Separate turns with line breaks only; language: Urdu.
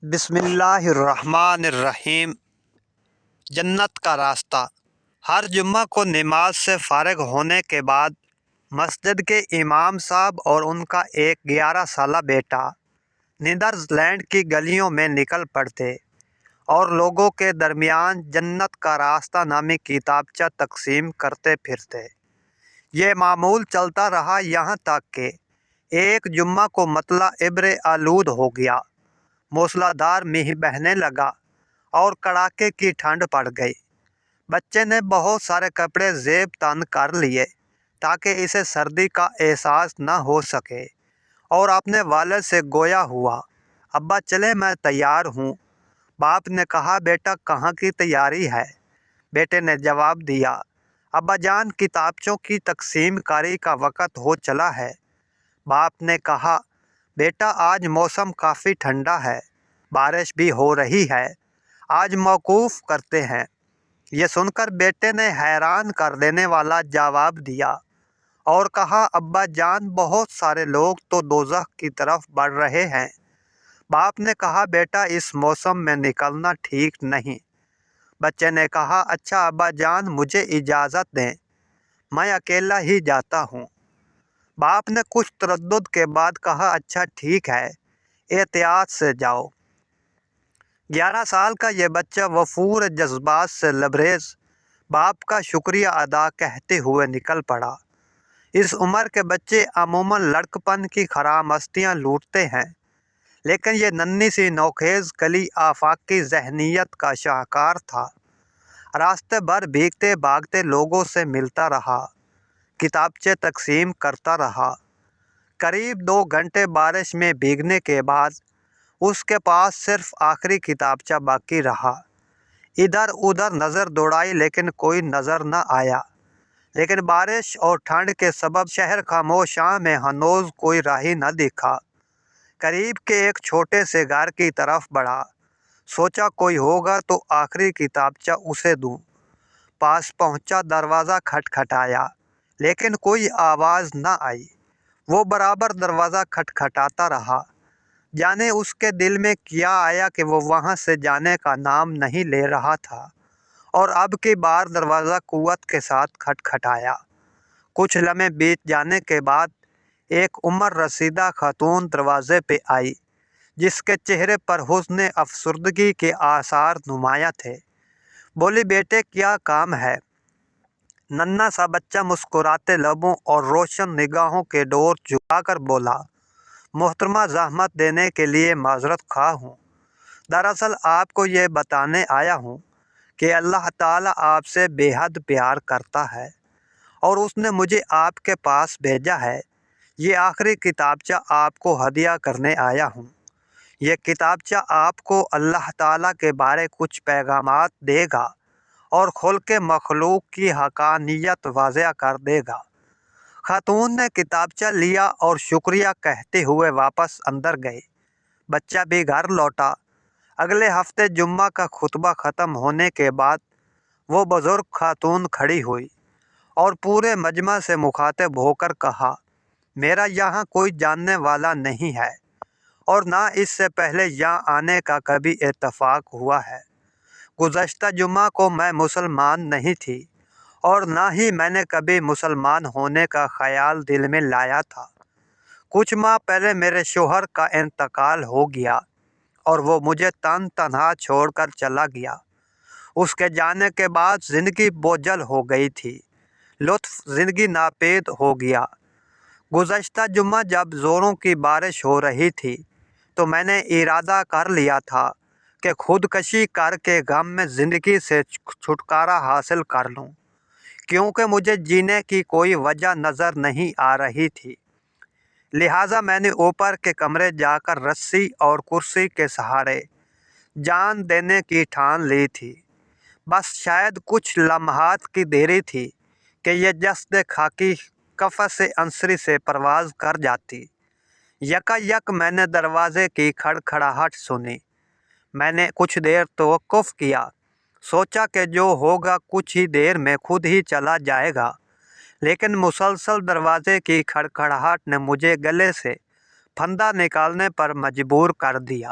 بسم اللہ الرحمن الرحیم۔ جنت کا راستہ۔ ہر جمعہ کو نماز سے فارغ ہونے کے بعد مسجد کے امام صاحب اور ان کا ایک 11 سالہ بیٹا نیدرلینڈ کی گلیوں میں نکل پڑتے اور لوگوں کے درمیان جنت کا راستہ نامی کتابچہ تقسیم کرتے پھرتے۔ یہ معمول چلتا رہا یہاں تک کہ ایک جمعہ کو مطلع ابر آلود ہو گیا، موسلادھار مینہ بہنے لگا اور کڑاکے کی ٹھنڈ پڑ گئی۔ بچے نے بہت سارے کپڑے زیب تن کر لیے تاکہ اسے سردی کا احساس نہ ہو سکے، اور اپنے والد سے گویا ہوا، ابا چلے میں تیار ہوں۔ باپ نے کہا، بیٹا کہاں کی تیاری ہے؟ بیٹے نے جواب دیا، ابا جان کتابچوں کی تقسیم کاری کا وقت ہو چلا ہے۔ باپ نے کہا، بیٹا آج موسم کافی ٹھنڈا ہے، بارش بھی ہو رہی ہے، آج موقوف کرتے ہیں۔ یہ سن کر بیٹے نے حیران کر دینے والا جواب دیا اور کہا، ابا جان بہت سارے لوگ تو دوزخ کی طرف بڑھ رہے ہیں۔ باپ نے کہا، بیٹا اس موسم میں نکلنا ٹھیک نہیں۔ بچے نے کہا، اچھا ابا جان مجھے اجازت دیں، میں اکیلا ہی جاتا ہوں۔ باپ نے کچھ تردد کے بعد کہا، اچھا ٹھیک ہے، احتیاط سے جاؤ۔ 11 سال کا یہ بچہ وفور جذبات سے لبریز باپ کا شکریہ ادا کہتے ہوئے نکل پڑا۔ اس عمر کے بچے عموماً لڑکپن کی خرامستیاں لوٹتے ہیں، لیکن یہ ننھی سی نوخیز کلی آفاقی ذہنیت کا شاہکار تھا۔ راستے بھر بھیگتے بھاگتے لوگوں سے ملتا رہا، کتابچے تقسیم کرتا رہا۔ قریب 2 گھنٹے بارش میں بھیگنے کے بعد اس کے پاس صرف آخری کتابچہ باقی رہا۔ ادھر ادھر نظر دوڑائی لیکن کوئی نظر نہ آیا۔ لیکن بارش اور ٹھنڈ کے سبب شہر خاموشاں میں ہنوز کوئی راہی نہ دکھا۔ قریب کے ایک چھوٹے سے گھر کی طرف بڑھا، سوچا کوئی ہوگا تو آخری کتابچہ اسے دوں۔ پاس پہنچا، دروازہ کھٹکھٹایا لیکن کوئی آواز نہ آئی۔ وہ برابر دروازہ کھٹکھٹاتا رہا، جانے اس کے دل میں کیا آیا کہ وہ وہاں سے جانے کا نام نہیں لے رہا تھا، اور اب کی بار دروازہ قوت کے ساتھ کھٹکھٹایا۔ کچھ لمحے بیت جانے کے بعد ایک عمر رسیدہ خاتون دروازے پہ آئی، جس کے چہرے پر حزن افسردگی کے آثار نمایاں تھے۔ بولی، بیٹے کیا کام ہے؟ ننھا سا بچہ مسکراتے لبوں اور روشن نگاہوں کے ڈور جھکا کر بولا، محترمہ زحمت دینے کے لیے معذرت خواہ ہوں۔ دراصل آپ کو یہ بتانے آیا ہوں کہ اللہ تعالیٰ آپ سے بے حد پیار کرتا ہے اور اس نے مجھے آپ کے پاس بھیجا ہے۔ یہ آخری کتابچہ آپ کو ہدیہ کرنے آیا ہوں۔ یہ کتابچہ آپ کو اللہ تعالیٰ کے بارے کچھ پیغامات دے گا اور خلق مخلوق کی حقانیت واضح کر دے گا۔ خاتون نے کتابچہ لیا اور شکریہ کہتے ہوئے واپس اندر گئی۔ بچہ بھی گھر لوٹا۔ اگلے ہفتے جمعہ کا خطبہ ختم ہونے کے بعد وہ بزرگ خاتون کھڑی ہوئی اور پورے مجمع سے مخاطب ہو کر کہا، میرا یہاں کوئی جاننے والا نہیں ہے اور نہ اس سے پہلے یہاں آنے کا کبھی اتفاق ہوا ہے۔ گزشتہ جمعہ کو میں مسلمان نہیں تھی اور نہ ہی میں نے کبھی مسلمان ہونے کا خیال دل میں لایا تھا۔ کچھ ماہ پہلے میرے شوہر کا انتقال ہو گیا اور وہ مجھے تنہا چھوڑ کر چلا گیا۔ اس کے جانے کے بعد زندگی بوجھل ہو گئی تھی، لطف زندگی ناپید ہو گیا۔ گزشتہ جمعہ جب زوروں کی بارش ہو رہی تھی تو میں نے ارادہ کر لیا تھا کہ خودکشی کر کے غم میں زندگی سے چھٹکارا حاصل کر لوں، کیونکہ مجھے جینے کی کوئی وجہ نظر نہیں آ رہی تھی۔ لہٰذا میں نے اوپر کے کمرے جا کر رسی اور کرسی کے سہارے جان دینے کی ٹھان لی تھی۔ بس شاید کچھ لمحات کی دیری تھی کہ یہ جسد خاکی قفس عنصری سے پرواز کر جاتی۔ یکا یک میں نے دروازے کی کھڑکھڑاہٹ سنی۔ میں نے کچھ دیر توقف کیا، سوچا کہ جو ہوگا کچھ ہی دیر میں خود ہی چلا جائے گا، لیکن مسلسل دروازے کی کھڑکھڑاہٹ نے مجھے گلے سے پھندا نکالنے پر مجبور کر دیا۔